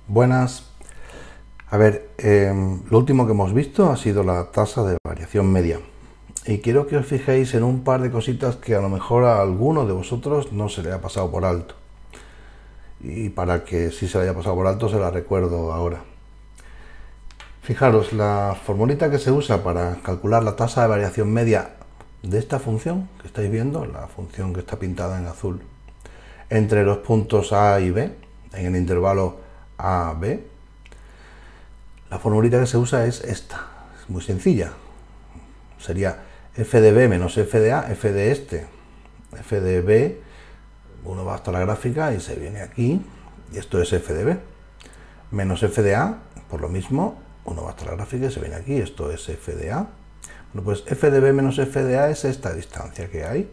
Buenas. A ver, lo último que hemos visto ha sido la tasa de variación media. Y quiero que os fijéis en un par de cositas que a lo mejor a alguno de vosotros no se le ha pasado por alto. Y para que sí se le haya pasado por alto, se la recuerdo ahora. Fijaros, la formulita que se usa para calcular la tasa de variación media de esta función que estáis viendo, la función que está pintada en azul, entre los puntos A y B, en el intervalo A-B, la formulita que se usa es esta, es muy sencilla. Sería f de b menos f de a, f de este, f de b, uno va hasta la gráfica y se viene aquí, y esto es f de b, menos f de a, por lo mismo, uno va hasta la gráfica y se viene aquí, esto es f de a. Bueno, pues f de b menos f de a es esta distancia que hay,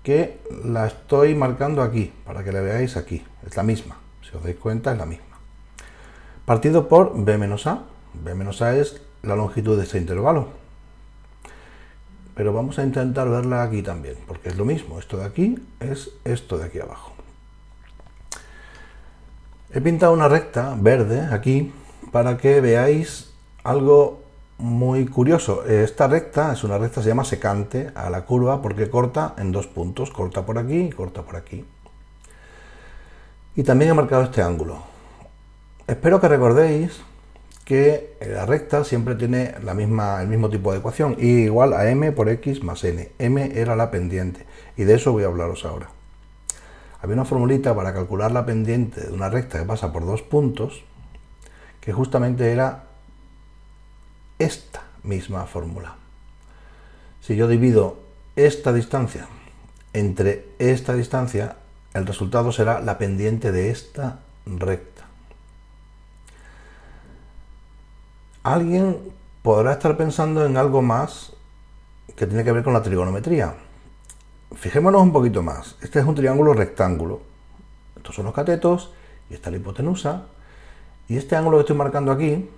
que la estoy marcando aquí, para que la veáis aquí, es la misma, si os dais cuenta es la misma. Partido por b menos a. B menos a es la longitud de este intervalo. Pero vamos a intentar verla aquí también, porque es lo mismo. Esto de aquí es esto de aquí abajo. He pintado una recta verde aquí para que veáis algo muy curioso. Esta recta es una recta, se llama secante a la curva porque corta en dos puntos. Corta por aquí y corta por aquí. Y también he marcado este ángulo. Espero que recordéis que la recta siempre tiene el mismo tipo de ecuación, y igual a m por x más n. M era la pendiente, y de eso voy a hablaros ahora. Había una formulita para calcular la pendiente de una recta que pasa por dos puntos, que justamente era esta misma fórmula. Si yo divido esta distancia entre esta distancia, el resultado será la pendiente de esta recta. Alguien podrá estar pensando en algo más que tiene que ver con la trigonometría. Fijémonos un poquito más. Este es un triángulo rectángulo. Estos son los catetos y esta es la hipotenusa. Y este ángulo que estoy marcando aquí,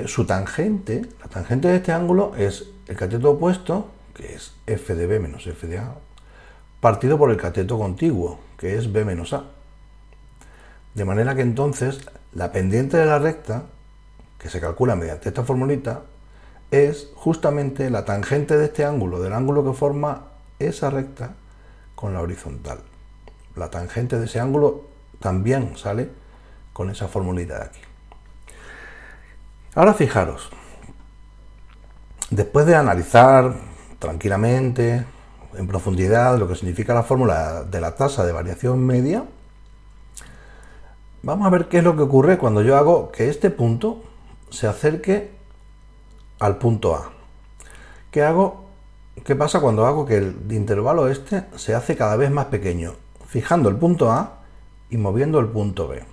su tangente, la tangente de este ángulo es el cateto opuesto, que es f de b menos f de a, partido por el cateto contiguo, que es b menos a. De manera que entonces la pendiente de la recta, que se calcula mediante esta formulita, es justamente la tangente de este ángulo, del ángulo que forma esa recta con la horizontal. La tangente de ese ángulo también sale con esa formulita de aquí. Ahora fijaros, después de analizar tranquilamente, en profundidad, lo que significa la fórmula de la tasa de variación media, vamos a ver qué es lo que ocurre cuando yo hago que este punto se acerque al punto A. ¿Qué pasa cuando hago que el intervalo este se hace cada vez más pequeño? Fijando el punto A y moviendo el punto B.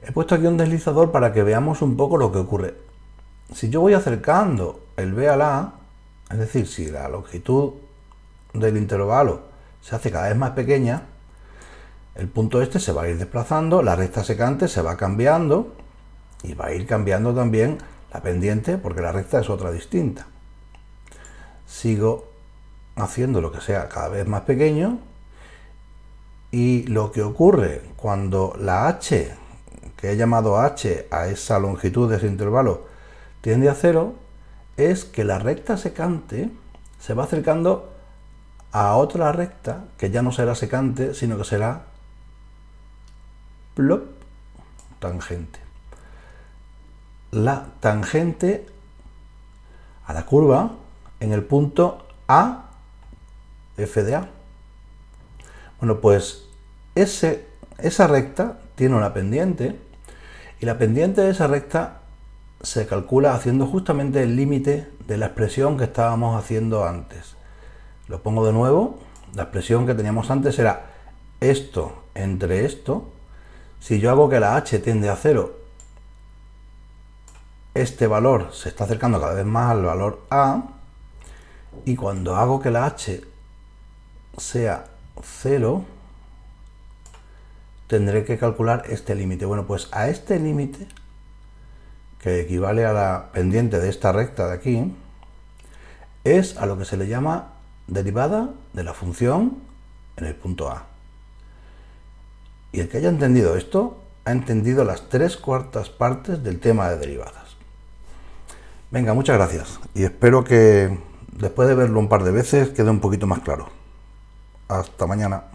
He puesto aquí un deslizador para que veamos un poco lo que ocurre. Si yo voy acercando el B al A, es decir, si la longitud del intervalo se hace cada vez más pequeña, el punto este se va a ir desplazando, la recta secante se va cambiando y va a ir cambiando también la pendiente porque la recta es otra distinta. Sigo haciendo lo que sea cada vez más pequeño y lo que ocurre cuando la h, que he llamado h a esa longitud de ese intervalo, tiende a cero, es que la recta secante se va acercando a otra recta que ya no será secante, sino que será plop, tangente. La tangente a la curva en el punto A, f de a. Bueno, pues esa recta tiene una pendiente y la pendiente de esa recta se calcula haciendo justamente el límite de la expresión que estábamos haciendo antes. Lo pongo de nuevo. La expresión que teníamos antes era esto entre esto. Si yo hago que la h tiende a cero, este valor se está acercando cada vez más al valor A, y cuando hago que la h sea 0, tendré que calcular este límite. Bueno, pues a este límite, que equivale a la pendiente de esta recta de aquí, es a lo que se le llama derivada de la función en el punto A. Y el que haya entendido esto, ha entendido las 3/4 partes del tema de derivadas. Venga, muchas gracias. Y espero que después de verlo un par de veces quede un poquito más claro. Hasta mañana.